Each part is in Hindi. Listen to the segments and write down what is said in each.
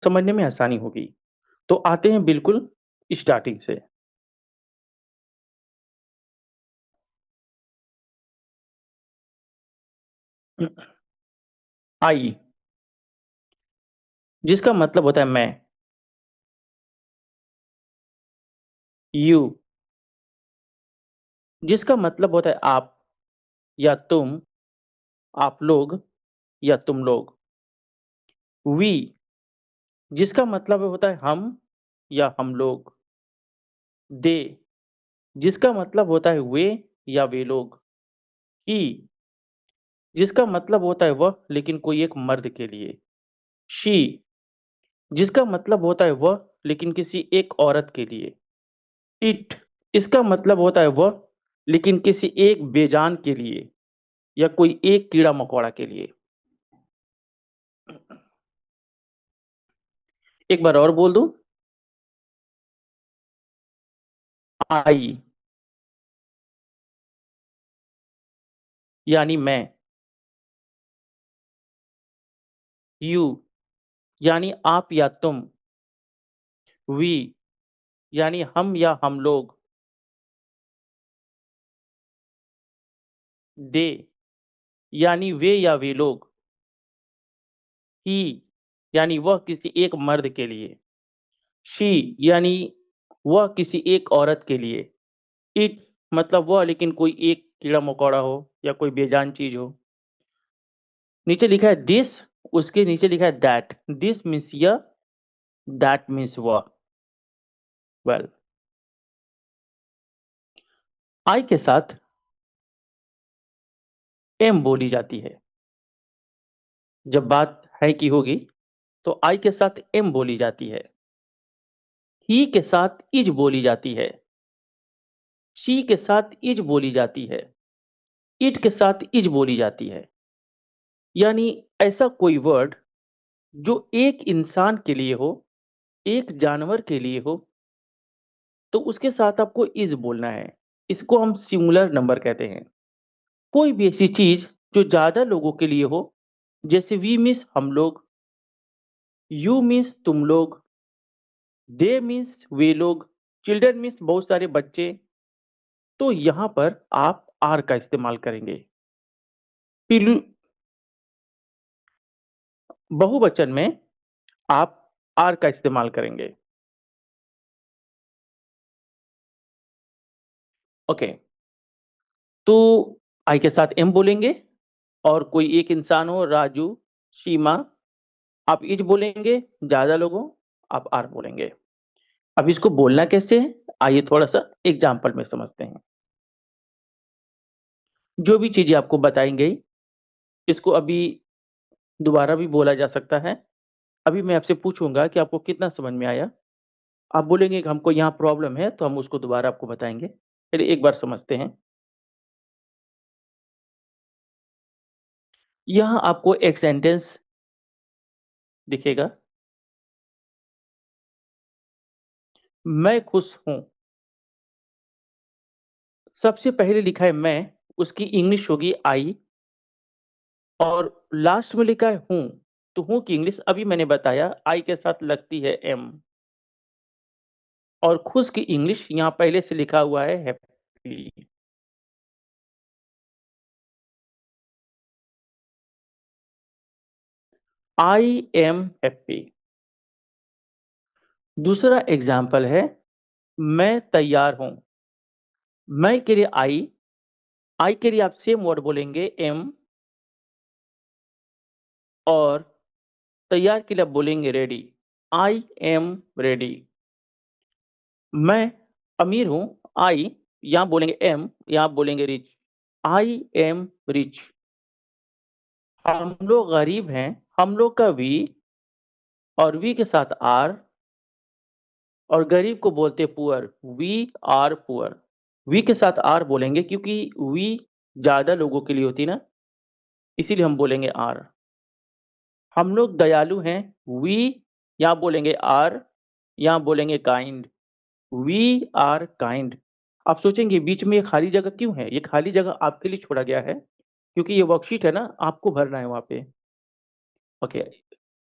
समझने में आसानी होगी। तो आते हैं बिल्कुल स्टार्टिंग से। आई, जिसका मतलब होता है मैं। यू, जिसका मतलब होता है आप या तुम, आप लोग या तुम लोग। वी, जिसका मतलब होता है हम या हम लोग। दे, जिसका मतलब होता है वे या वे लोग। ही, जिसका मतलब होता है वह लेकिन कोई एक मर्द के लिए। शी, जिसका मतलब होता है वह लेकिन किसी एक औरत के लिए। इट, इसका मतलब होता है वह लेकिन किसी एक बेजान के लिए या कोई एक कीड़ा मकोड़ा के लिए। एक बार और बोल दूं। आई, यानी मैं। यू, यानी आप या तुम। वी, यानी हम या हम लोग। दे, यानी वे या वे लोग। ही, यानी वह किसी एक मर्द के लिए। शी, यानी वह किसी एक औरत के लिए। इट, मतलब वह लेकिन कोई एक कीड़ा मकोड़ा हो या कोई बेजान चीज हो। नीचे लिखा है दिस, उसके नीचे लिखा है दैट। दिस मीन्स यह, दैट मीन्स वह। वेल, आई के साथ एम बोली जाती है। जब बात है की होगी तो आई के साथ एम बोली जाती है। ही के साथ इज बोली जाती है। शी के साथ इज बोली जाती है। इट के साथ इज बोली जाती है। यानी ऐसा कोई वर्ड जो एक इंसान के लिए हो, एक जानवर के लिए हो, तो उसके साथ आपको इज बोलना है। इसको हम सिंगुलर नंबर कहते हैं। कोई भी ऐसी चीज जो ज्यादा लोगों के लिए हो, जैसे वी मीन्स हम लोग, यू मीन्स तुम लोग, दे मीन्स वे लोग, चिल्ड्रन मीन्स बहुत सारे बच्चे। तो यहां पर आप आर का इस्तेमाल करेंगे। पिलु, बहुवचन में आप आर का इस्तेमाल करेंगे। ओके, तो आई के साथ एम बोलेंगे और कोई एक इंसान हो, राजू, सीमा, आप इज बोलेंगे। ज्यादा लोगों, आप आर बोलेंगे। अब इसको बोलना कैसे है, आइए थोड़ा सा एग्जाम्पल में समझते हैं। जो भी चीजें आपको बताई गई, इसको अभी दोबारा भी बोला जा सकता है। अभी मैं आपसे पूछूंगा कि आपको कितना समझ में आया। आप बोलेंगे कि हमको यहाँ प्रॉब्लम है, तो हम उसको दोबारा आपको बताएंगे। चलिए एक बार समझते हैं। यहाँ आपको एक सेंटेंस दिखेगा। मैं खुश हूं। सबसे पहले लिखा है मैं, उसकी इंग्लिश होगी आई, और लास्ट में लिखा है हूं। तो हूं की इंग्लिश अभी मैंने बताया, आई के साथ लगती है एम। और खुश की इंग्लिश यहाँ पहले से लिखा हुआ है हैप्पी। I am happy. दूसरा एग्जाम्पल है, मैं तैयार हूं। मैं के लिए आई के लिए आप सेम वर्ड बोलेंगे एम, और तैयार के लिए आप बोलेंगे रेडी। I am ready. मैं अमीर हूं, आई, यहां बोलेंगे एम, यहां बोलेंगे रिच। I am rich. हम लोग गरीब हैं, हम लोग का वी, और वी के साथ आर, और गरीब को बोलते poor, we are poor. We के साथ आर बोलेंगे क्योंकि वी ज्यादा लोगों के लिए होती ना, इसीलिए हम बोलेंगे आर। हम लोग दयालु हैं, वी, यहाँ बोलेंगे आर, यहाँ बोलेंगे काइंड। We are kind. आप सोचेंगे बीच में ये खाली जगह क्यों है? ये खाली जगह आपके लिए छोड़ा गया है क्योंकि ये वर्कशीट है ना, आपको भरना है वहां पे। ओके,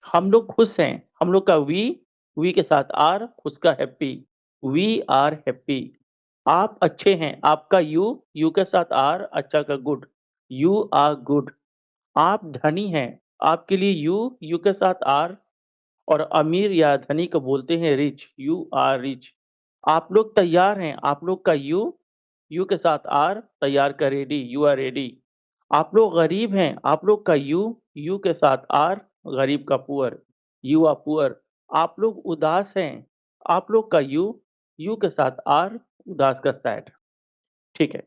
हम लोग खुश हैं, हम लोग का वी के साथ आर, खुश का हैप्पी, वी आर हैप्पी। आप अच्छे हैं, आपका यू के साथ आर, अच्छा का गुड, यू आर गुड। आप धनी हैं, आपके लिए यू के साथ आर, और अमीर या धनी को बोलते हैं रिच, यू आर रिच। आप लोग तैयार हैं, आप लोग का यू के साथ आर, तैयार का रेडी, यू आर रेडी। आप लोग गरीब हैं, आप लोग का यू के साथ आर, गरीब का पुअर, यू आर पुअर। आप लोग उदास हैं, आप लोग का यू के साथ आर, उदास का सैड। ठीक है।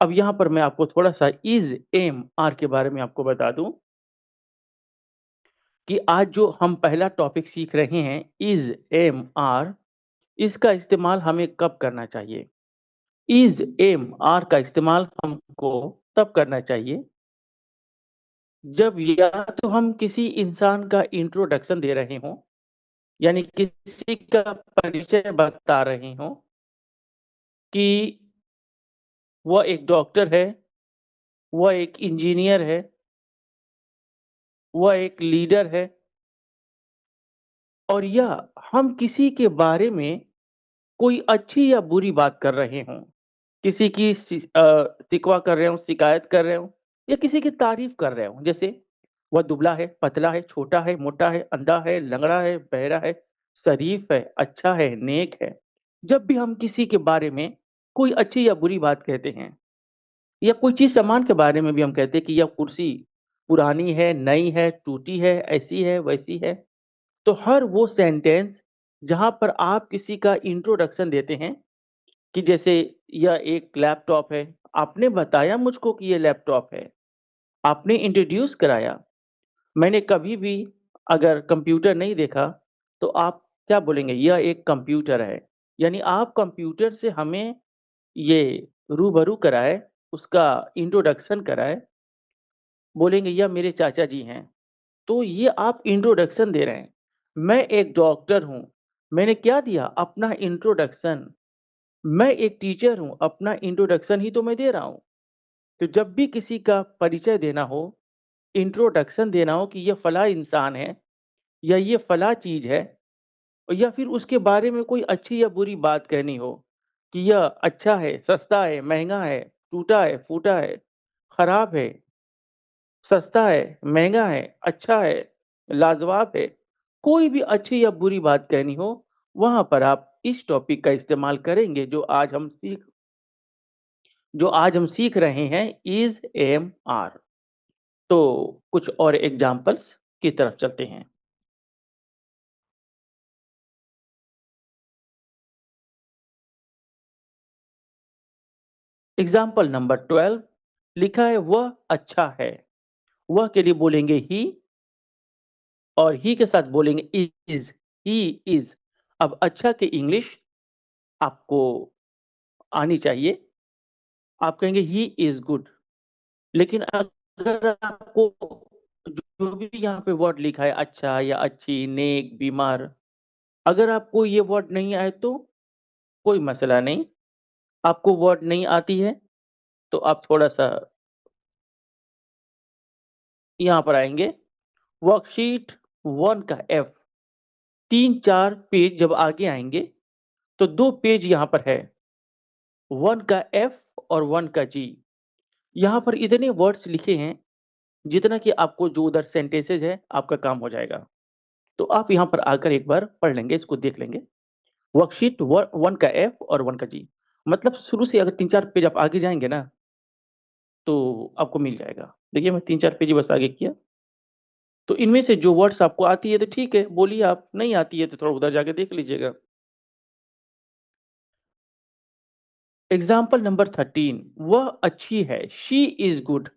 अब यहाँ पर मैं आपको थोड़ा-सा इज़, एम, आर के बारे में आपको बता दूँ कि आज जो हम पहला टॉपिक सीख रहे हैं, इज़, एम, आर, इसका इस्तेमाल हमें कब करना चाहिए? इज़, एम, आर का इस्तेमाल हमको तब करना चाहिए, जब या तो हम किसी इंसान का इंट्रोडक्शन दे रहे हों, यानी किसी का परिचय बता रहे हों कि वह एक डॉक्टर है, वह एक इंजीनियर है, वह एक लीडर है, और या हम किसी के बारे में कोई अच्छी या बुरी बात कर रहे हों। किसी की शिकवा कर रहे हों, शिकायत कर रहे हों, या किसी की तारीफ़ कर रहे हों। जैसे वह दुबला है, पतला है, छोटा है, मोटा है, अंधा है, लंगड़ा है, बहरा है, शरीफ है, अच्छा है, नेक है। जब भी हम किसी के बारे में कोई अच्छी या बुरी बात कहते हैं, या कोई चीज़ सामान के बारे में भी हम कहते हैं कि यह कुर्सी पुरानी है, नई है, टूटी है, ऐसी है, वैसी है। तो हर वो सेंटेंस जहाँ पर आप किसी का इंट्रोडक्शन देते हैं, कि जैसे यह एक लैपटॉप है, आपने बताया मुझको कि ये लैपटॉप है, आपने इंट्रोड्यूस कराया। मैंने कभी भी अगर कंप्यूटर नहीं देखा, तो आप क्या बोलेंगे? यह एक कंप्यूटर है। यानी आप कंप्यूटर से हमें ये रूबरू कराए, उसका इंट्रोडक्शन कराए, बोलेंगे यह मेरे चाचा जी हैं। तो ये आप इंट्रोडक्शन दे रहे हैं। मैं एक डॉक्टर हूँ, मैंने क्या दिया? अपना इंट्रोडक्शन। मैं एक टीचर हूँ, अपना इंट्रोडक्शन ही तो मैं दे रहा हूँ। तो जब भी किसी का परिचय देना हो, इंट्रोडक्शन देना हो कि ये फलाँ इंसान है, या ये फलाँ चीज़ है, या फिर उसके बारे में कोई अच्छी या बुरी बात कहनी हो, कि यह अच्छा है, सस्ता है, महँगा है, टूटा है, फूटा है, खराब है, सस्ता है, महँगा है, अच्छा है, लाजवाब है। कोई भी अच्छी या बुरी बात कहनी हो, वहाँ पर आप इस टॉपिक का इस्तेमाल करेंगे, जो आज हम सीख रहे हैं, इज़, एम, आर। तो कुछ और एग्ज़ाम्पल्स की तरफ चलते हैं। एग्ज़ाम्पल नंबर 12, लिखा है वह अच्छा है। वह के लिए बोलेंगे ही, और ही के साथ बोलेंगे इज़, ही इज़। अब अच्छा की इंग्लिश आपको आनी चाहिए। आप कहेंगे ही इज़ गुड। लेकिन अगर आपको जो भी यहाँ पे वर्ड लिखा है, अच्छा या अच्छी, नेक, बीमार, अगर आपको ये वर्ड नहीं आए तो कोई मसला नहीं। आपको वर्ड नहीं आती है, तो आप थोड़ा-सा यहाँ पर आएँगे, वर्कशीट 1 का एफ, 3-4 पेज जब आगे आएँगे, तो 2 पेज यहाँ पर है, 1 का एफ और 1 का जी। यहाँ पर इतने वर्ड्स लिखे हैं, जितना कि आपको जो उधर सेंटेंसेस है, आपका काम हो जाएगा। तो आप यहाँ पर आकर एक बार पढ़ लेंगे, इसको देख लेंगे। वर्कशीट 1 का एफ और 1 का जी। मतलब शुरू से अगर 3-4 पेज आप आगे जाएँगे ना, तो आपको मिल जाएगा। देखिए मैं 3-4 पेज ही बस आगे किया। तो इनमें से जो वर्ड्स आपको आती है तो ठीक है, बोलिए आप, नहीं आती है तो थोड़ा उधर जाके देख लीजिएगा। एग्ज़ाम्पल नंबर 13, वह अच्छी है, शी इज़ गुड।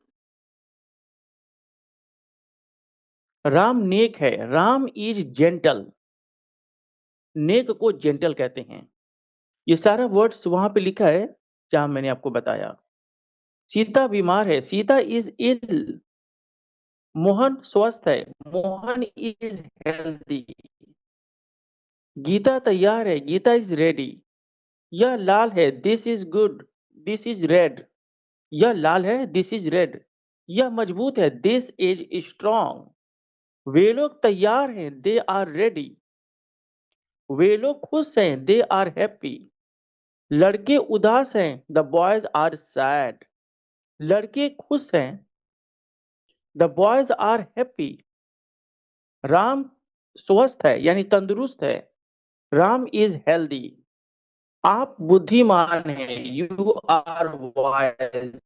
राम नेक है, राम इज़ जेंटल। नेक को जेंटल कहते हैं। ये सारा वर्ड्स वहाँ पे लिखा है, जहाँ मैंने आपको बताया। सीता बीमार है, सीता इज़ इल। मोहन स्वस्थ है, मोहन इज़ हेल्दी। गीता तैयार है, गीता इज़ रेडी। यह लाल है, this is good, this is red. यह लाल है, दिस इज़ रेड। यह मजबूत है, दिस इज़ स्ट्रॉन्ग। वे लोग तैयार हैं, दे आर रेडी। वे लोग खुश हैं, दे आर हैप्पी। लड़के उदास हैं, द बॉयज आर सैड। लड़के खुश हैं, the boys are happy. Ram स्वस्थ है यानी तंदुरुस्त है, राम इज हेल्दी। आप बुद्धिमान हैं, यू आर वाइज।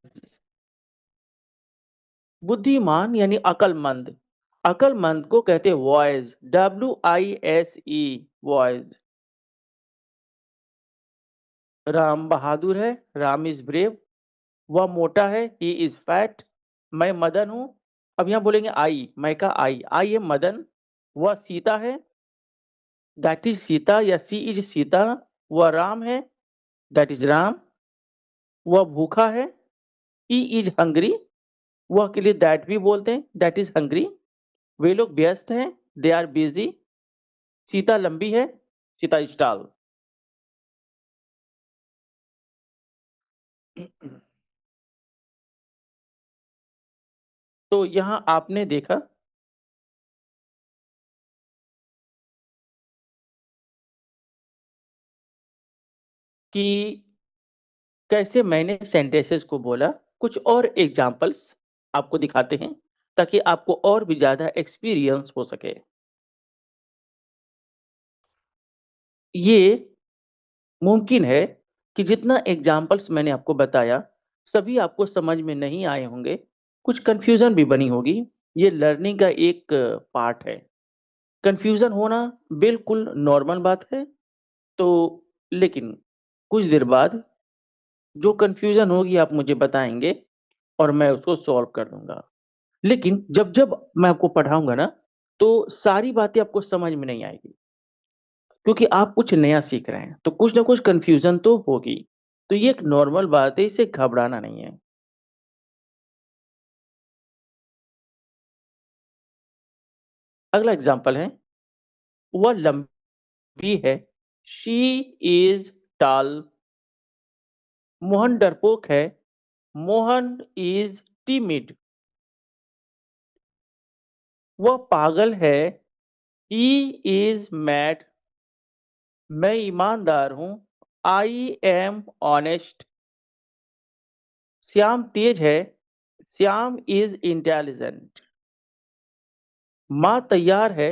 बुद्धिमान यानी अकलमंद। अकलमंद को कहते हैं wise, WISE, wise. Ram Bahadur है, राम इज ब्रेव। वह मोटा है, ही इज फैट। मैं मदन हूं। अब यहां बोलेंगे आई, मैं का आई एम मदन। वह सीता है, दैट इज सीता या सी इज सीता। वह राम है, दैट इज राम। वह भूखा है, ही इज हंग्री। वह के लिए दैट भी बोलते हैं, दैट इज हंग्री। वे लोग व्यस्त हैं, दे आर बिजी। सीता लंबी है, सीता इज टॉल। तो यहां आपने देखा कि कैसे मैंने सेंटेंसेस को बोला। कुछ और एग्जांपल्स आपको दिखाते हैं ताकि आपको और भी ज्यादा एक्सपीरियंस हो सके। ये मुमकिन है कि जितना एग्जाम्पल्स मैंने आपको बताया सभी आपको समझ में नहीं आए होंगे, कुछ कंफ्यूजन भी बनी होगी। ये लर्निंग का एक पार्ट है। कंफ्यूजन होना बिल्कुल नॉर्मल बात है। तो लेकिन कुछ देर बाद जो कंफ्यूजन होगी आप मुझे बताएंगे और मैं उसको सॉल्व कर दूंगा। लेकिन जब जब मैं आपको पढ़ाऊंगा ना, तो सारी बातें आपको समझ में नहीं आएगी, क्योंकि आप कुछ नया सीख रहे हैं तो कुछ ना कुछ कंफ्यूजन तो होगी। तो ये एक नॉर्मल बात है, इसे घबराना नहीं है। अगला एग्जाम्पल है, वह लंबी है, शी इज टॉल। मोहन डरपोक है, मोहन इज टीमिड। वह पागल है, ही इज मैड। मैं ईमानदार हूं, आई एम ऑनेस्ट। श्याम तेज है, श्याम इज इंटेलिजेंट। माँ तैयार है,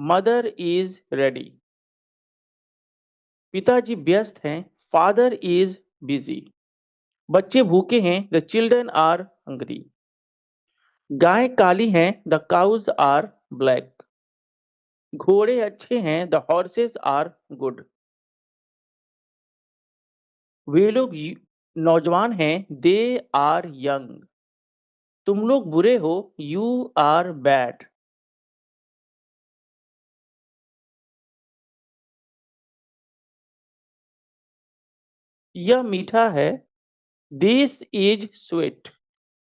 मदर इज रेडी। पिताजी व्यस्त हैं, फादर इज बिजी। बच्चे भूखे हैं, द चिल्ड्रन आर हंग्री। गायें काली हैं, द काउज आर ब्लैक। घोड़े अच्छे हैं, द हॉर्सेस आर गुड। वे लोग नौजवान हैं, दे आर यंग। तुम लोग बुरे हो, यू आर बैड। यह मीठा है, दिस इज स्वीट।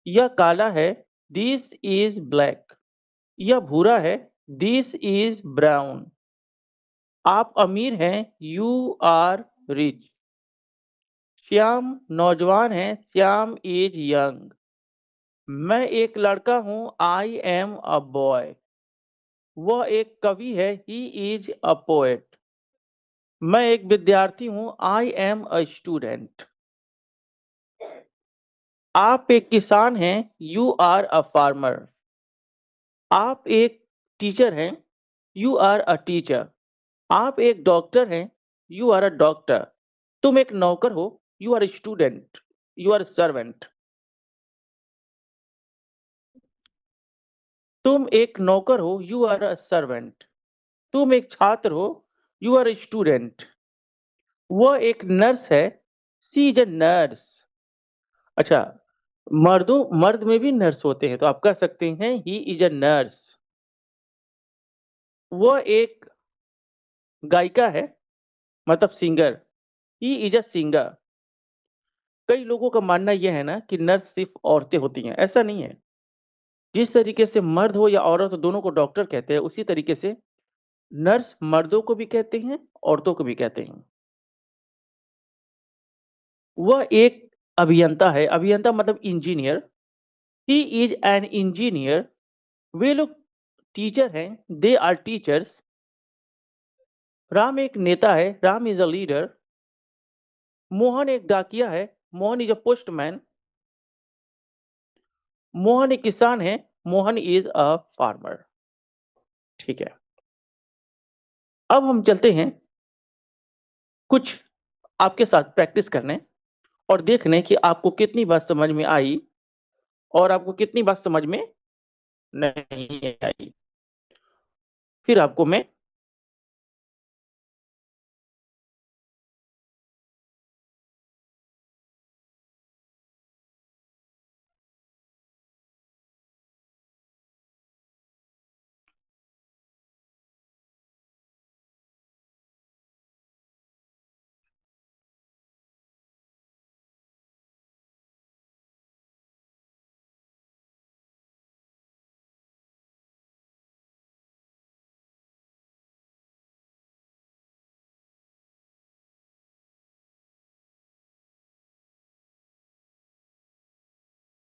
यह काला है, दिस इज ब्लैक। यह भूरा है, दिस इज ब्राउन। आप अमीर हैं, यू आर रिच। श्याम नौजवान है, श्याम इज यंग। मैं एक लड़का हूं, आई एम अ बॉय। वह एक कवि है, ही इज अ पोएट। मैं एक विद्यार्थी हूं, आई एम अ स्टूडेंट। आप एक किसान हैं, यू आर अ फार्मर। आप एक टीचर हैं, यू आर अ टीचर। आप एक डॉक्टर हैं, यू आर अ डॉक्टर। तुम एक नौकर हो, you are student, you are servant. तुम एक नौकर हो, यू आर अ सर्वेंट। तुम एक छात्र हो, यू आर ए स्टूडेंट। वह एक नर्स है, सी इज ए नर्स। अच्छा, मर्द में भी नर्स होते हैं तो आप कह सकते हैं ही इज अ नर्स। वह एक गायिका है, मतलब singer, he is a singer. कई लोगों का मानना यह है ना कि नर्स सिर्फ औरतें होती हैं, ऐसा नहीं है। जिस तरीके से मर्द हो या औरत हो दोनों को डॉक्टर कहते हैं, उसी तरीके से नर्स मर्दों को भी कहते हैं, औरतों को भी कहते हैं। वह एक अभियंता है, अभियंता मतलब engineer, he is an engineer. वे लोग टीचर हैं, दे आर टीचर्स। राम एक नेता है, Ram is a leader. Mohan एक डाकिया है, Mohan is a postman. Mohan एक किसान है, मोहन इज अ फार्मर। ठीक है, अब हम चलते हैं कुछ आपके साथ प्रैक्टिस करने और देखने कि आपको कितनी बात समझ में आई और आपको कितनी बात समझ में नहीं आई। फिर आपको मैं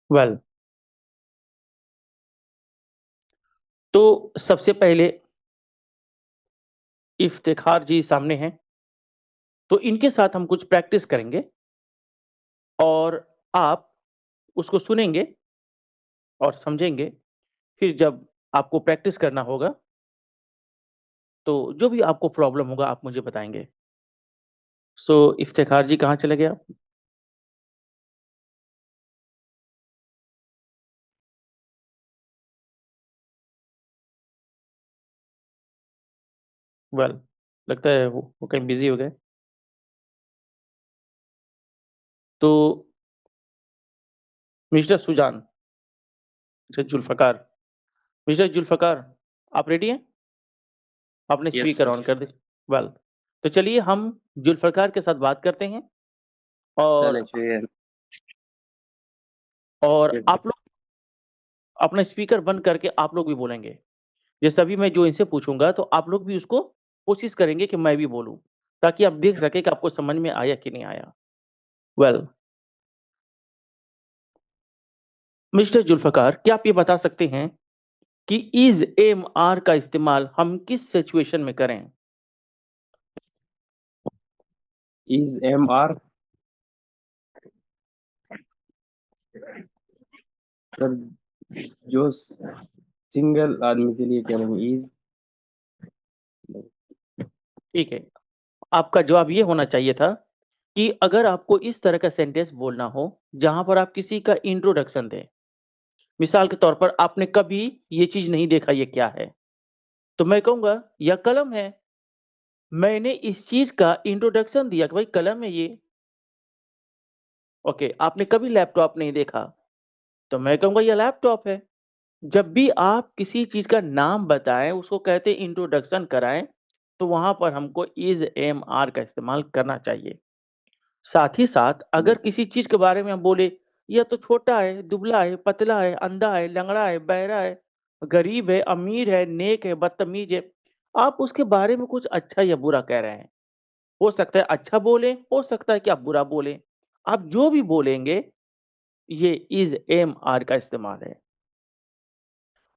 वेल तो सबसे पहले इफ्तिखार जी सामने हैं, तो इनके साथ हम कुछ प्रैक्टिस करेंगे और आप उसको सुनेंगे और समझेंगे। फिर जब आपको प्रैक्टिस करना होगा तो जो भी आपको प्रॉब्लम होगा आप मुझे बताएंगे। सो इफ्तिखार जी कहाँ चले गए आप? वेल लगता है वो कहीं बिजी हो गए। तो mister Sujan, mister Zulfikar, mister Zulfikar, आप रेडी हैं? आपने यस स्पीकर सर। ऑन कर दी। वेल तो चलिए हम जुल्फकार के साथ बात करते हैं चले और फिर। आप लोग अपना स्पीकर बंद करके आप लोग भी बोलेंगे। जैसे अभी मैं जो इनसे पूछूंगा तो आप लोग भी उसको कोशिश करेंगे कि मैं भी बोलूं, ताकि आप देख सके कि आपको समझ में आया कि नहीं आया। वेल मिस्टर जुल्फकार, क्या आप ये बता सकते हैं कि इज एम आर का इस्तेमाल हम किस सिचुएशन में करें? इज एम आर सर, जो सिंगल आदमी के लिए करेंगे इज। ठीक है, आपका जवाब ये होना चाहिए था कि अगर आपको इस तरह का सेंटेंस बोलना हो जहां पर आप किसी का इंट्रोडक्शन दें। मिसाल के तौर पर आपने कभी ये चीज नहीं देखा, ये क्या है? तो मैं कहूंगा यह कलम है। मैंने इस चीज का इंट्रोडक्शन दिया कि भाई कलम है ये। ओके, आपने कभी लैपटॉप नहीं देखा, तो मैं कहूंगा यह लैपटॉप है। जब भी आप किसी चीज का नाम बताएं, उसको कहते हैं इंट्रोडक्शन कराएं, तो वहां पर हमको इज एम आर का इस्तेमाल करना चाहिए। साथ ही साथ अगर किसी चीज के बारे में हम बोले यह तो छोटा है, दुबला है, पतला है, अंधा है, लंगड़ा है, बहरा है, गरीब है, अमीर है, नेक है, बदतमीज है, आप उसके बारे में कुछ अच्छा या बुरा कह रहे हैं। हो सकता है अच्छा बोले, हो सकता है कि आप बुरा बोले। आप जो भी बोलेंगे ये इज एम आर का इस्तेमाल है।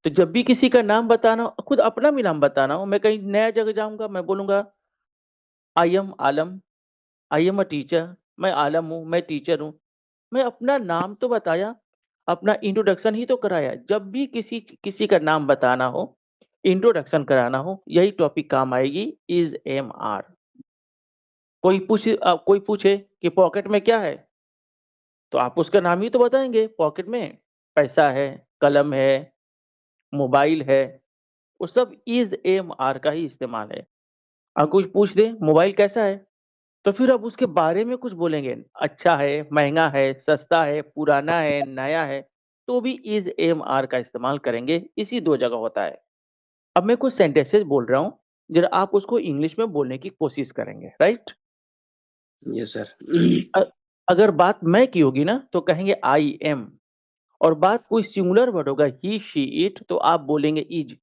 तो जब भी किसी का नाम बताना हो, खुद अपना भी नाम बताना हो, मैं कहीं नया जगह जाऊंगा, मैं बोलूंगा I am Alam, I am a teacher. मैं आलम हूँ, मैं टीचर हूँ। मैं अपना नाम तो बताया, अपना इंट्रोडक्शन ही तो कराया। जब भी किसी किसी का नाम बताना हो, इंट्रोडक्शन कराना हो, यही टॉपिक काम आएगी, इज एम आर। कोई पूछे कि पॉकेट में क्या है, तो आप उसका नाम ही तो बताएंगे। पॉकेट में पैसा है, कलम है, मोबाइल है, वो सब इज एम आर का ही इस्तेमाल है। आप कुछ पूछ दे मोबाइल कैसा है, तो फिर अब उसके बारे में कुछ बोलेंगे, अच्छा है, महंगा है, सस्ता है, पुराना है, नया है, तो भी इज एम आर का इस्तेमाल करेंगे। इसी दो जगह होता है। अब मैं कुछ सेंटेंसेस बोल रहा हूँ, जरा आप उसको इंग्लिश में बोलने की कोशिश करेंगे, राइट? Yes sir. अगर बात मैं की होगी ना तो कहेंगे आई एम, और बात कोई सिंगुलर वर्ड होगा ही शी इट तो आप बोलेंगे इज।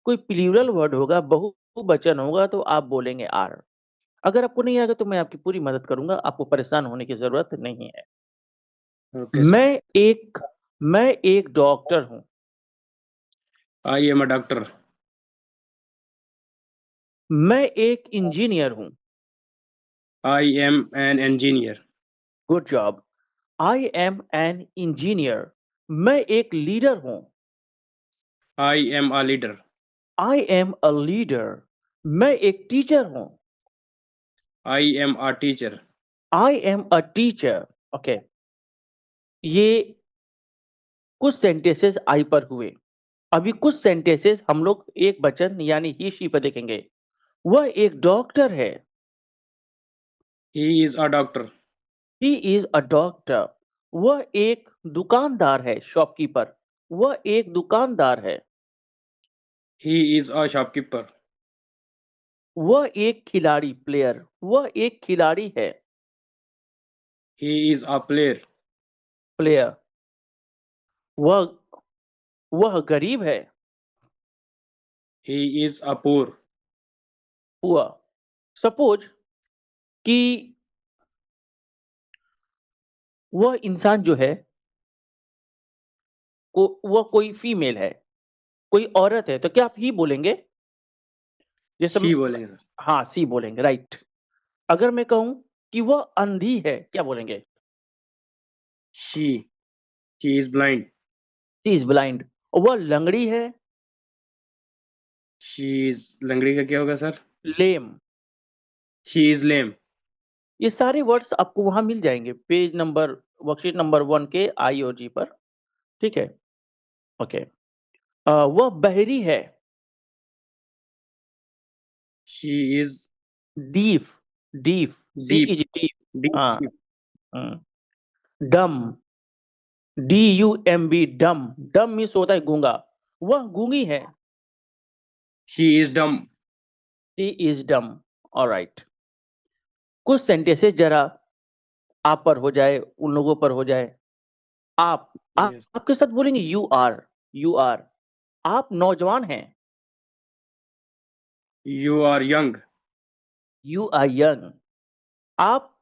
कोई प्लूरल वर्ड होगा, बहुवचन होगा, तो आप बोलेंगे आर। अगर आपको नहीं आएगा तो मैं आपकी पूरी मदद करूंगा, आपको परेशान होने की जरूरत नहीं है। Okay sir. मैं एक मैं एक डॉक्टर हूं। I am a doctor. मैं एक इंजीनियर हूं। I am an engineer. Good job. I am an engineer. मैं एक लीडर हूं। I am a leader. I am a leader. मैं एक टीचर हूं। I am a teacher. I am a teacher. Okay, ये कुछ सेंटेंसेस आई पर हुए। अभी कुछ सेंटेंसेस हम लोग एक वचन यानी ही शी पर देखेंगे। वह एक डॉक्टर है। He is a doctor. He is a doctor. वह एक दुकानदार है, शॉपकीपर। वह एक दुकानदार है। He is a shopkeeper. वह एक खिलाड़ी, प्लेयर। वह एक खिलाड़ी है, He is a player. Player. वह वह गरीब है, He is a poor. हुआ। सपोज कि वह इंसान जो है, वह कोई फीमेल है, कोई औरत है, तो क्या आप ही बोलेंगे? जैसे She बोलेंगे सर. हाँ, सी बोलेंगे, राइट। अगर मैं कहूं कि वह अंधी है, क्या बोलेंगे? She. She is blind. She is blind. वह लंगड़ी है, She is लंगड़ी का क्या होगा सर? लेम। She is lame. ये सारे वर्ड्स आपको वहां मिल जाएंगे, पेज नंबर, वर्कशीट नंबर 1 के आई और जी पर। ठीक है, ओके। वह बहरी है, She is deaf. Deaf, D deep. Is deaf. Deep. हाँ। डम, डी यू एम बी, डम। डम मीन्स होता है गूंगा। वह गूंगी है, She is dumb. She is dumb. Alright. कुछ सेंटेंसेस जरा आप पर हो जाए, उन लोगों पर हो जाए। Yes. आपके साथ बोलेंगे यू आर। You are. आप नौजवान हैं, You are young. You are young. आप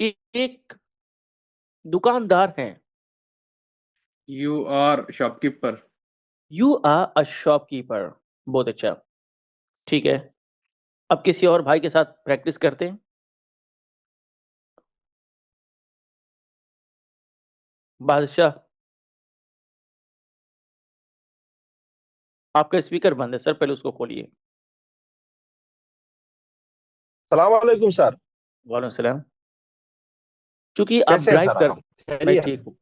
एक दुकानदार हैं, You are shopkeeper. You are a shopkeeper. बहुत अच्छा। ठीक है, अब किसी और भाई के साथ प्रैक्टिस करते हैं। बादशाह, आपका स्पीकर बंद है सर, पहले उसको खोलिए। सलाम वालेकुम सर। वालेकुम सलाम। चूंकि आप कैसे हैं ड्राइव सर कर, आप? मैं खैरियत? ठीक हूँ।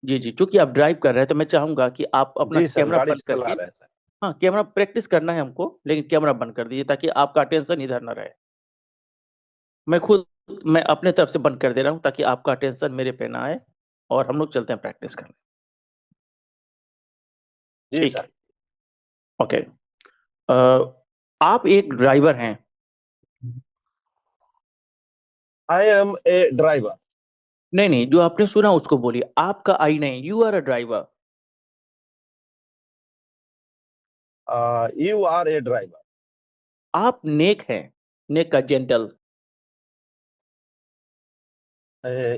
जी जी, चूंकि आप ड्राइव कर रहे हैं तो मैं चाहूंगा कि आप अपना जी सर, कैमरा गाड़ी बंद चला करके, रहे हैं सर। हाँ, कैमरा प्रैक्टिस करना है हमको, लेकिन कैमरा बंद कर दीजिए ताकि आपका अटेंशन इधर ना रहे। मैं खुद, मैं अपने तरफ से बंद कर दे रहा हूँ ताकि आपका अटेंशन मेरे पे ना आए, और हम लोग चलते हैं प्रैक्टिस करने। जी ठीक सर। है, ओके। आप एक ड्राइवर हैं। I am a driver. नहीं नहीं, जो आपने सुना उसको बोलिए, आपका आई नहीं, you are a driver. You are a driver. आप नेक हैं, नेक का gentle.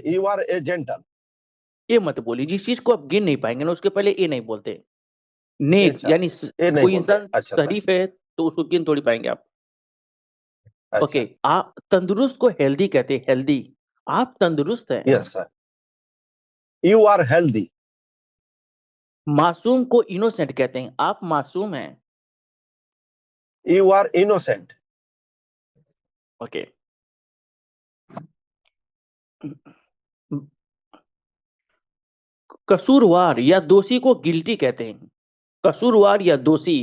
You are a gentle. ये मत बोलिए, जिस चीज को आप गिन नहीं पाएंगे ना उसके पहले ए नहीं बोलते। नेक अच्छा, यानी ये नहीं कोई बोलते। इंसान अच्छा सर। शरीफ है तो उसको गिन थोड़ी पाएंगे आप। ओके, अच्छा। आप तंदुरुस्त को हेल्दी कहते हैं, हेल्दी। आप तंदुरुस्त हैं। Yes sir. You are healthy. मासूम को इनोसेंट कहते हैं, आप मासूम हैं। You are innocent. ओके। कसूरवार या दोषी को गिल्टी कहते हैं। कसूरवार या दोषी,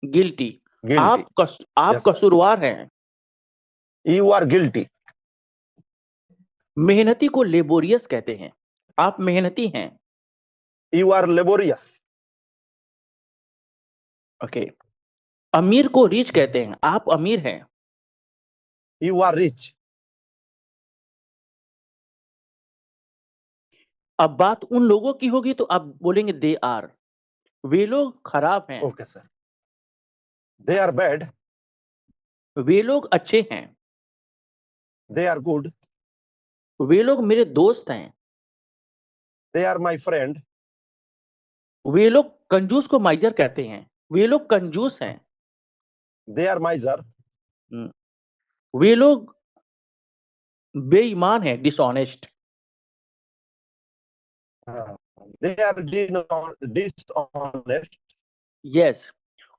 गिल्टी। गिल्टी। आप यस सर। कसूरवार हैं। You are guilty. मेहनती को लेबोरियस कहते हैं, आप मेहनती हैं। You are laborious. ओके। अमीर को रिच कहते हैं, आप अमीर हैं। You are rich. अब बात उन लोगों की होगी तो आप बोलेंगे दे आर, वे लोग खराब हैं। Okay sir. They are bad. वे लोग अच्छे हैं। They are good. वे लोग मेरे दोस्त हैं। They are my friend. वे लोग कंजूस को माइजर कहते हैं, वे लोग कंजूस हैं। They are माइजर। वे लोग बेईमान हैं, dishonest. They are dishonest. Yes.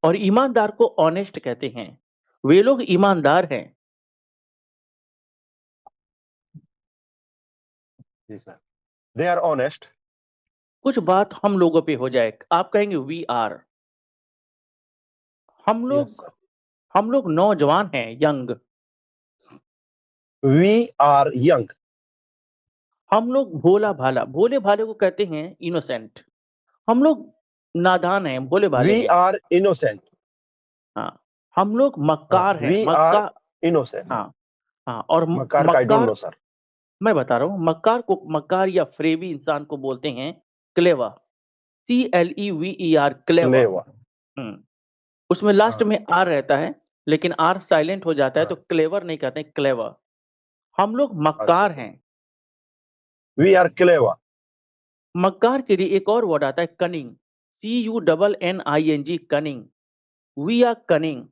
और ईमानदार को ऑनेस्ट कहते हैं। वे लोग ईमानदार हैं। जी सर। They are honest. कुछ बात हम लोगों पे हो जाए, आप कहेंगे वी आर। हम Yes, लोग sir. हम लोग नौजवान हैं, यंग। We are young. हम लोग भोला भाला, भोले भाले को कहते हैं इनोसेंट। हम लोग नादान हैं, भोले भाले We हैं। are innocent. हाँ। हम लोग मक्कार हैं, We मक्का। are innocent. हाँ। हाँ। और Makar ka I don't मक्कार, know, sir. मैं बता रहा हूँ, मक्कार को, मक्कार या फ्रेबी इंसान को बोलते हैं क्लेवा। CLEVER, क्लेवा। Clever. उसमें लास्ट हाँ, में आर रहता है, लेकिन आर साइलेंट हो जाता है, तो हाँ, क्लेवर नहीं कहते, क्लेवर। हम लोग अच्छा मक्कार सर। हैं। We are clever. मक्कार के लिए एक और वर्ड आता है cunning. CUNNING, cunning. We are cunning.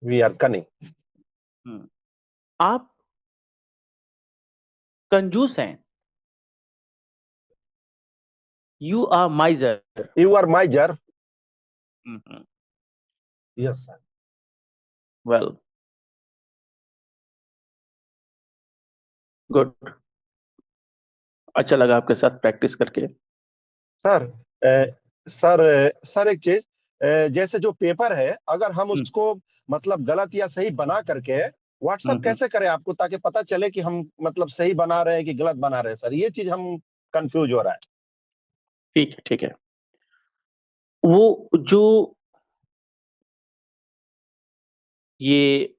We are cunning. आप कंजूस हैं। You are miser. You are miser. Yes, sir. Well, good. अच्छा लगा आपके साथ प्रैक्टिस करके। सर सर एक चीज, जैसे जो पेपर है, अगर हम हम्म, उसको मतलब गलत या सही बना करके व्हाट्सअप हम्म, कैसे करें आपको, ताकि पता चले कि हम मतलब सही बना रहे हैं कि गलत बना रहे हैं सर, ये चीज हम कंफ्यूज हो रहा है। ठीक है, ठीक है। वो जो ये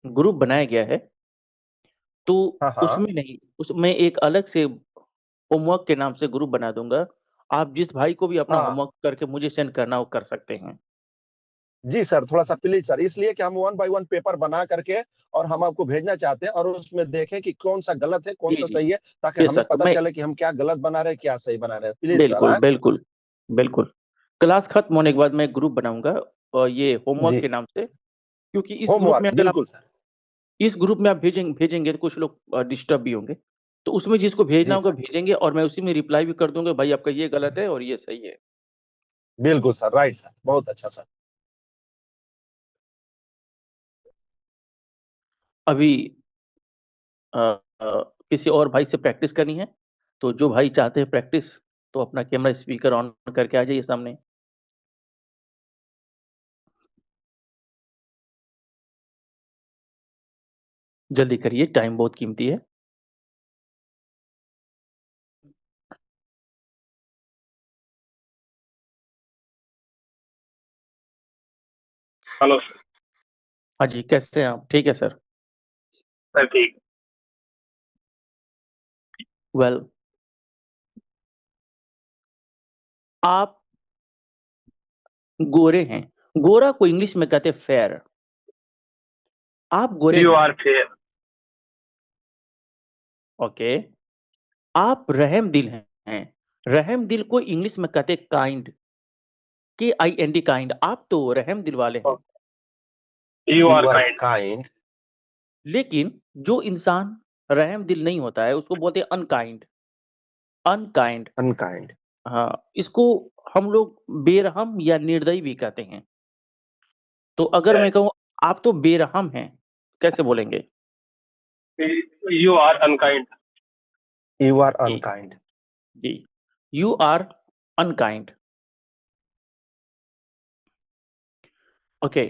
ग्रुप बनाया गया है, तो हाँ, हाँ, उसमें नहीं, उसमें एक अलग से होमवर्क के नाम से ग्रुप बना दूंगा। आप जिस भाई को भी अपना हाँ। होमवर्क करके मुझे सेंड करना, वो कर सकते हैं। जी सर, थोड़ा सा प्लीज सर, इसलिए कि हम 1 बाय 1 पेपर बना करके और हम आपको भेजना चाहते हैं, और उसमें देखें कि कौन सा गलत है कौन जी, सा जी। सही है, ताकि हमें बेशक, पता मैं चले कि हम क्या गलत बना रहे हैं क्या सही बना रहे हैं, प्लीज सर। बिल्कुल, हाँ बिल्कुल, बिल्कुल। क्लास खत्म होने के बाद मैं ग्रुप बनाऊँगा, और ये होमवर्क जी। के नाम से, क्योंकि इस ग्रुप होमवर्क में अगर आप बिल्कुल सर। इस ग्रुप में आप भेजेंगे तो कुछ लोग डिस्टर्ब भी होंगे। तो उसमें जिसको भेजना जी होगा सर, भेजेंगे, और मैं उसी में रिप्लाई भी कर दूँगा, भाई आपका ये गलत है और ये सही है। बिल्कुल सर, राइट सर, बहुत अच्छा सर। अभी अ किसी और भाई से प्रैक्टिस करनी है, तो जो भाई चाहते हैं प्रैक्टिस, तो अपना कैमरा स्पीकर ऑन करके आ जाइए सामने। जल्दी करिए, टाइम बहुत कीमती है। हेलो हाँ जी, कैसे हैं आप? ठीक है सर। सर। ठीक। वेल, आप गोरे हैं। गोरा को इंग्लिश में कहते हैं फेयर। आप गोरे यू हैं। Are fair. ओके। आप रहम दिल हैं। रहम दिल को इंग्लिश में कहते हैं काइंड। KIND, kind. आप तो रहम दिल वाले हैं। You you are are kind. Kind. लेकिन जो इंसान रहम दिल नहीं होता है, उसको बोलते हैं अनकाइंड। अनकाइंड। अनकाइंड। हाँ, इसको हम लोग बेरहम या निर्दयी भी कहते हैं। तो अगर मैं कहूँ आप तो बेरहम हैं, कैसे बोलेंगे? You are unkind. You are जी, अनकाइंड। जी। You are unkind. ओके।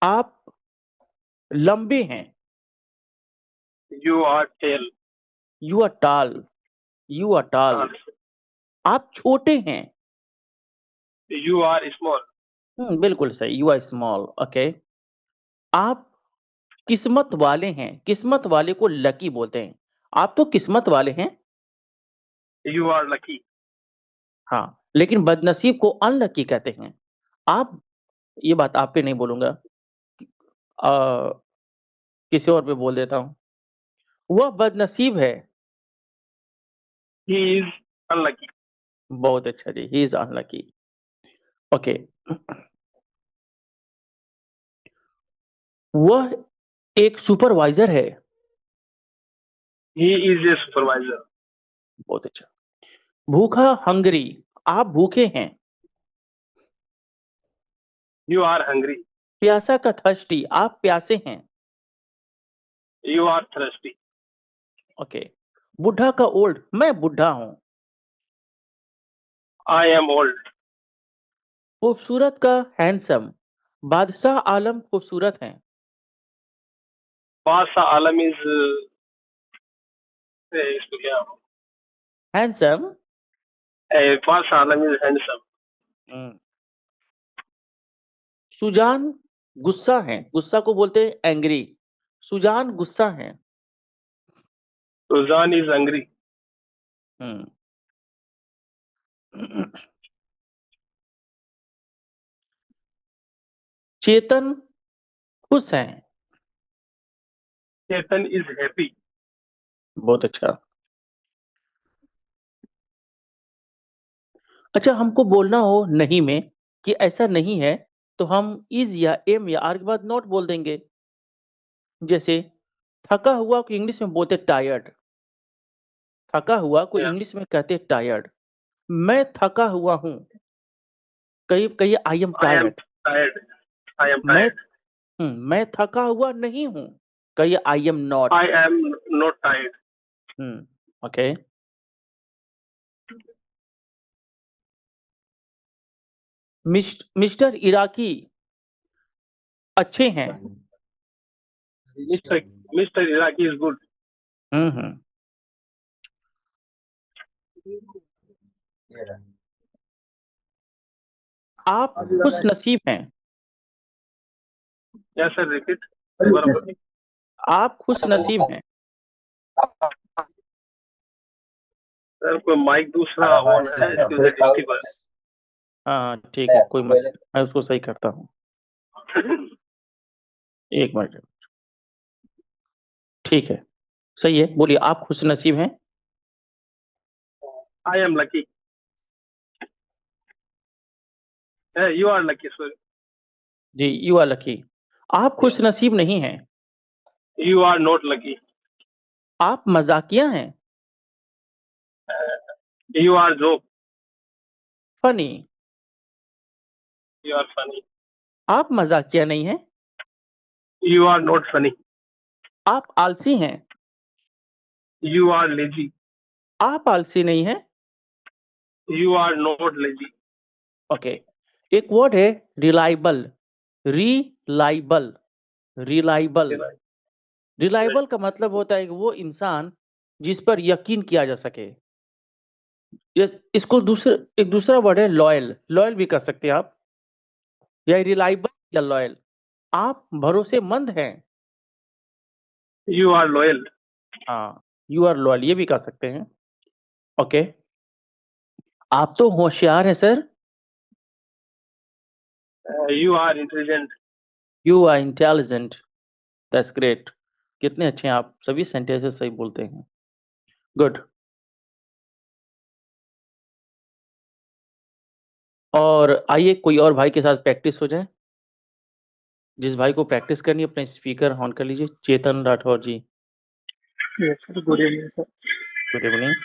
आप लंबे हैं। You are tall. You are tall. You are tall. आप छोटे हैं। You are small. बिल्कुल सही, यू आर स्मॉल। ओके। आप किस्मत वाले हैं। किस्मत वाले को लकी बोलते हैं। आप तो किस्मत वाले हैं। You are lucky. हाँ, लेकिन बदनसीब को अनलकी कहते हैं। आप, ये बात आप पे नहीं बोलूंगा, किसी और पे बोल देता हूँ। वह बदनसीब है। He is unlucky. बहुत अच्छा जी, ही इज अनलकी। ओके। वह एक सुपरवाइजर है। He is a supervisor. बहुत अच्छा। भूखा हंगरी, आप भूखे हैं। You are hungry. प्यासा का थर्स्टी, आप प्यासे हैं। You are thirsty. ओके। बुढ़ा का ओल्ड, मैं बुढ़ा हूं। I am old. खूबसूरत का हैंडसम, बादशाह आलम खूबसूरत हैं। Basa Alam is इसको क्या? Handsome. Basa Alam is handsome. Sujan गुस्सा है, गुस्सा को बोलते हैं एंग्री। सुजान गुस्सा है। Suzanne is hungry. हम्म। चेतन खुश है। Chetan is happy. बहुत अच्छा। अच्छा, हमको बोलना हो नहीं में कि ऐसा नहीं है, तो हम इज या एम या आर के बाद नॉट बोल देंगे। जैसे थका हुआ को इंग्लिश में बोलते टायर्ड। थका हुआ को Yeah. इंग्लिश में कहते टायर्ड। मैं थका हुआ हूं। कहीं कहीं I am I am tired. tired. I am मैं tired. मैं थका हुआ नहीं हूं। कहिए आई am not. I am not tired. Okay. Mister Iraqi अच्छे हैं। Mr. Mr. Iraqi is good. हम्म। आप खुश नसीब हैं। Yes, sir. Repeat. दोबारा बोलिए. आप खुश नसीब हैं। सर कोई माइक दूसरा ऑन है इसकी वजह से डिस्टर्ब है. हाँ ठीक है, कोई मसला नहीं, मैं उसको सही करता हूँ। एक मिनट। ठीक है, सही है, बोलिए आप खुश नसीब हैं। I am lucky. You are lucky, sorry. जी, यू आर लकी। आप खुश नसीब नहीं हैं। You are not lucky. आप मजाकिया हैं। You are joke. Funny. You are funny. आप मजाकिया नहीं हैं। You are not funny. आप आलसी हैं। You are lazy. आप आलसी नहीं हैं। You are not lazy. Okay. एक वर्ड है रिलायबल। रिलायबल। रिलायबल। रिलायबल का मतलब होता है कि वो इंसान जिस पर यकीन किया जा सके। इसको एक दूसरा वर्ड है लॉयल। लॉयल भी कर सकते हैं आप, या रिलायबल या लॉयल। आप भरोसेमंद हैं। You are loyal. हाँ, यू आर लॉयल, ये भी कर सकते हैं। ओके। आप तो होशियार हैं sir. You are intelligent. You are intelligent. That's great. कितने अच्छे हैं आप, सभी सेंटेंसेस सही बोलते हैं। गुड। और आइए कोई और भाई के साथ प्रैक्टिस हो जाए। जिस भाई को प्रैक्टिस करनी है अपने स्पीकर ऑन कर लीजिए। Chetan Rathore ji. Yes, sir. Good evening, sir. Good evening.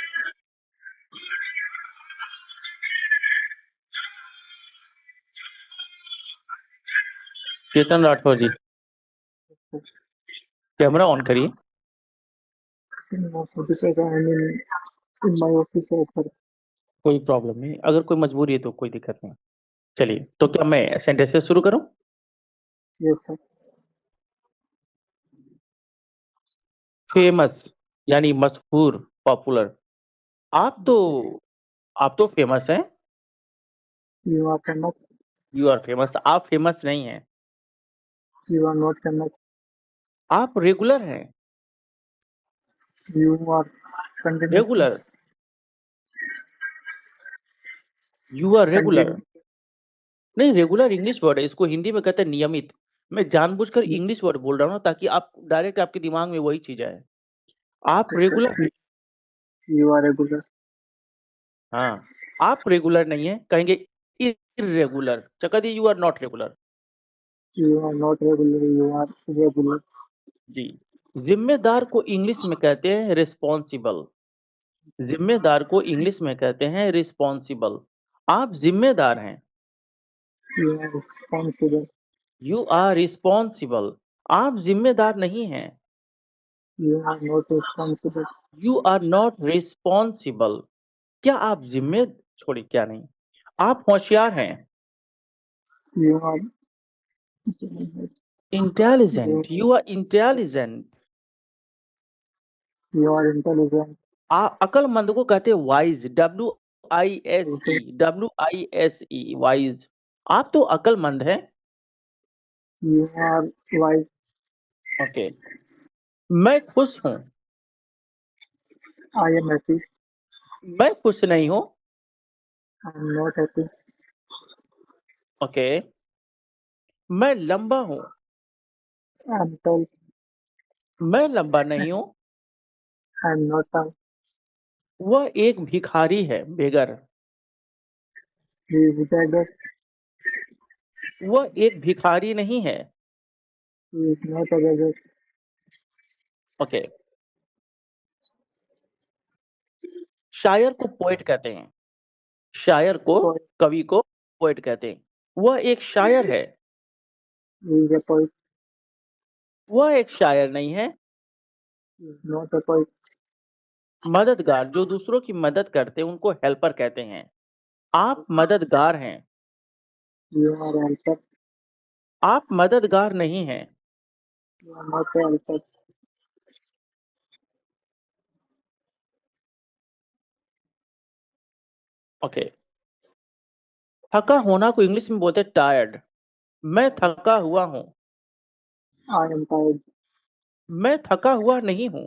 Chetan Rathore ji, camera on करिए। In my office, sir, I mean, in my office, sir. कोई प्रॉब्लम नहीं, अगर कोई मजबूरी है तो कोई दिक्कत नहीं। चलिए, तो क्या मैं सेंटेंसेस शुरू करूं। Yes, sir. फेमस यानी मशहूर, पॉपुलर। आप तो फेमस हैं। You are famous. You are famous, आप फेमस नहीं हैं। You are not famous. आप रेगुलर हैं। You are continuous. Regular. You are regular. Continue. नहीं, रेगुलर इंग्लिश वर्ड है, इसको हिंदी में कहते हैं नियमित। मैं जानबूझकर इंग्लिश वर्ड बोल रहा हूँ ताकि आप डायरेक्ट आपके दिमाग में वही चीज आए। आप रेगुलर। You are regular. हाँ, आप रेगुलर नहीं है, कहेंगे इरेगुलर। चका दी, you are not regular. You are not regular. You are regular. जी, जिम्मेदार को इंग्लिश में कहते हैं रिस्पॉन्सिबल। जिम्मेदार को इंग्लिश में कहते हैं रिस्पॉन्सिबल। आप जिम्मेदार हैं। You are responsible. You are responsible. आप जिम्मेदार नहीं हैं। You are not responsible. You are not responsible. क्या आप छोड़िए, क्या नहीं, आप होशियार हैं। You are intelligent, you are intelligent. you are intelligent. अक्लमंद को कहते हैं वाइज, WISE, वाइज। आप तो अक्लमंद हैं। You are wise. ओके, मैं खुश हूं। I am happy. मैं खुश नहीं हूं। I am not happy. Okay, मैं लंबा हूं। I am tall. मैं लंबा नहीं हूं। I am not tall. वह एक भिखारी है, बेगर। He is beggar. वह एक भिखारी नहीं है। He is not a beggar. Okay, शायर को पोएट कहते हैं। शायर को, Poet. कवि को पोएट कहते हैं। वह एक शायर है। He is a poet. वह एक शायर नहीं है। He is not a poet. मददगार, जो दूसरों की मदद करते हैं उनको हेल्पर कहते हैं। आप मददगार हैं। You are a helper. आप मददगार नहीं हैं। You are not a helper. Okay, थका होना को इंग्लिश में बोलते हैं टायर्ड। मैं थका हुआ हूं। I am tired. मैं थका हुआ नहीं हूं।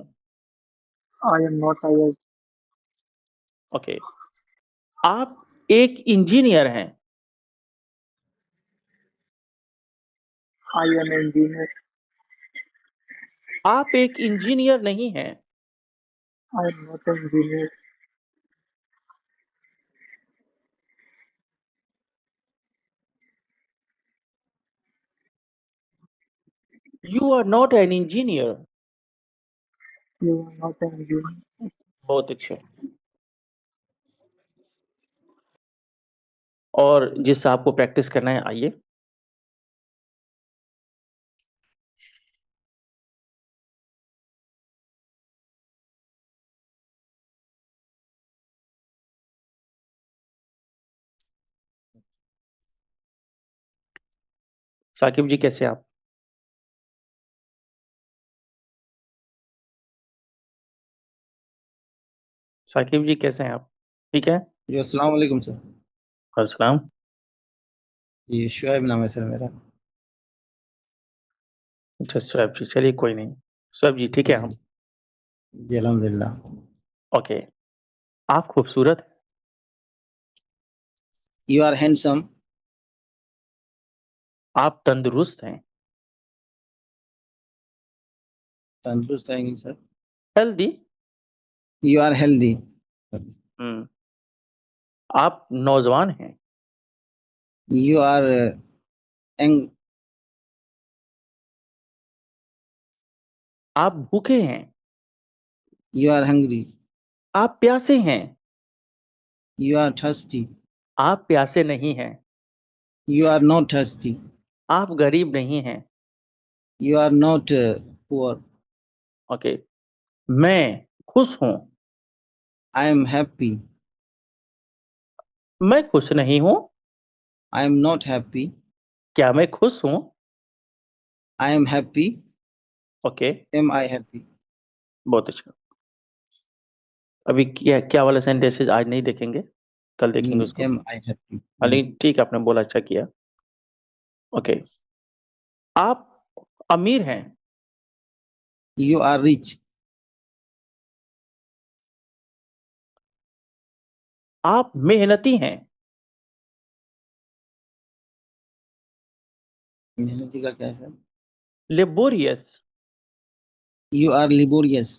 I am not tired. Okay, आप एक इंजीनियर हैं। I am an engineer. आप एक इंजीनियर नहीं हैं। I am not an engineer. You are not an engineer. You are not an engineer. बहुत अच्छे। और जिस आपको प्रैक्टिस करना है, आइए। साकिब जी कैसे हैं आप? साकिब जी कैसे हैं आप? ठीक है। जी अस्सलाम वालेकुम सर। अस्सलाम। जी शुएब नाम है सर मेरा। अच्छा, स्वैब जी, चलिए कोई नहीं। स्वैब जी ठीक है हम। जी अल्हम्दुलिल्लाह। ओके, आप खूबसूरत, यू आर हैंडसम। आप तंदुरुस्त हैं। तंदुरुस्त रहेंगे सर। Healthy. You are healthy. Hmm, आप नौजवान हैं। You are young. आप भूखे हैं। You are hungry. आप प्यासे हैं। You are thirsty. आप प्यासे नहीं हैं। You are not thirsty. आप गरीब नहीं हैं। You are not poor. Okay, मैं खुश हूं। I am happy. मैं खुश नहीं हूं। I am not happy. क्या मैं खुश हूं? I am happy. Okay, am I happy. बहुत अच्छा। अभी क्या क्या वाला सेंटेंसेस आज नहीं देखेंगे, कल देखेंगे उसको। M I happy. लेकिन ठीक है, आपने बोला, अच्छा किया। ओके, आप अमीर हैं। You are rich. आप मेहनती हैं। मेहनती का क्या है सर? लेबोरियस। You are laborious.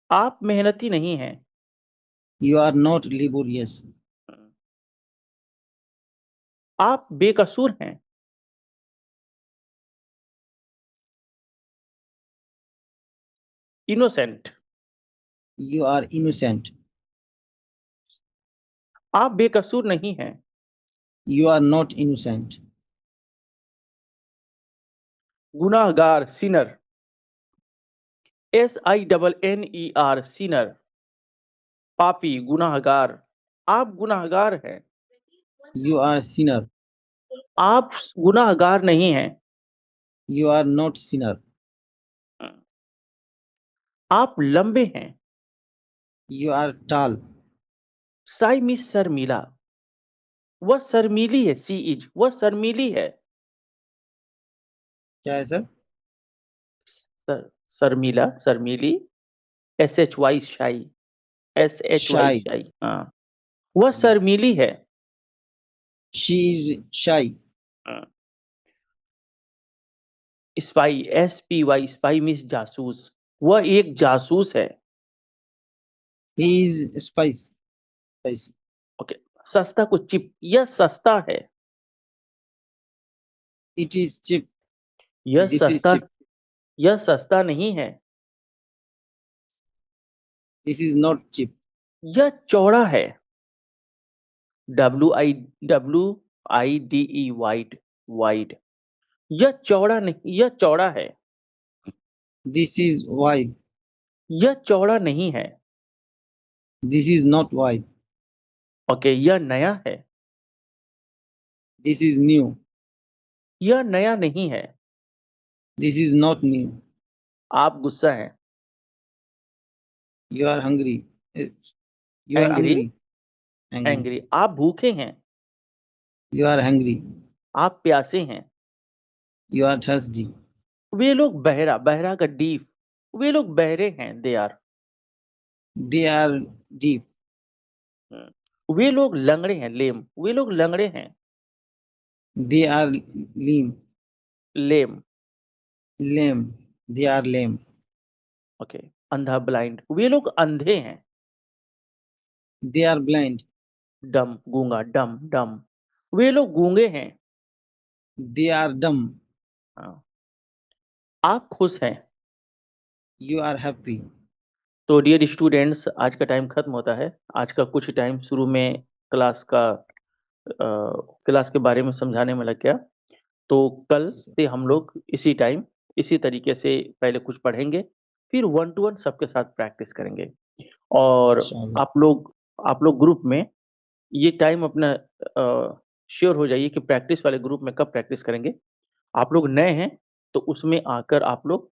आप मेहनती नहीं हैं। You are not laborious. आप बेकसूर हैं। इनोसेंट। You are innocent. आप बेकसूर नहीं हैं। You are not innocent. गुनाहगार, सिनर। SINNER, सिनर, पापी, गुनाहगार। आप गुनाहगार हैं। You are sinner. आप गुनाहगार नहीं हैं। You are not sinner. आप लंबे हैं। You are tall. Sai miss Sharmila. वह शर्मीली है। सी इज, वह शर्मीली है। क्या है सर? शर्मिला, शर्मीली। SHY, शाई। SHY, Shy. शाई। हाँ, वह शर्मीली है। She is shy. Spy, SPY, spy means जासूस। वह एक जासूस है। He is spicy. ओके। सस्ता को चिप, यह सस्ता है। It is cheap. यह This is सस्ता, cheap. यह सस्ता नहीं है। This is not cheap. यह चौड़ा है। WIDE, wide, wide. यह चौड़ा नहीं, यह चौड़ा है। This is wide. यह चौड़ा नहीं है। This is not wide. Okay. यह नया है। This is new. यह नया नहीं है। This is not new. आप गुस्सा हैं। You are hungry. You are Angry? angry. Angry. Angry. आप भूखे हैं। You are hungry. आप प्यासे हैं। You are thirsty. वे लोग बहरा, बहरा का डीप। वे लोग बहरे हैं। They are. They are deep. वे लोग लंगड़े हैं। लेम। वे लोग लंगड़े हैं। They are lean. Lame. Lame. They are lame. Okay. अंधा, ब्लाइंड। वे लोग अंधे हैं। They are blind. डम, गूंगा, डम, डम। वे लोग गूंगे हैं। They are dumb. हाँ। आप खुश हैं। You are happy. तो डियर स्टूडेंट्स, आज का टाइम खत्म होता है। आज का कुछ टाइम शुरू में क्लास के बारे में समझाने में लग गया। तो कल से हम लोग इसी टाइम, इसी तरीके से पहले कुछ पढ़ेंगे, फिर 1 to 1 सबके साथ प्रैक्टिस करेंगे। और इंशाल्लाह। आप लोग ग्रुप में ये टाइम अपना श्योर हो जाइए कि प्रैक्टिस वाले ग्रुप में कब प्रैक्टिस करेंगे। आप लोग नए हैं तो उसमें आकर आप लोग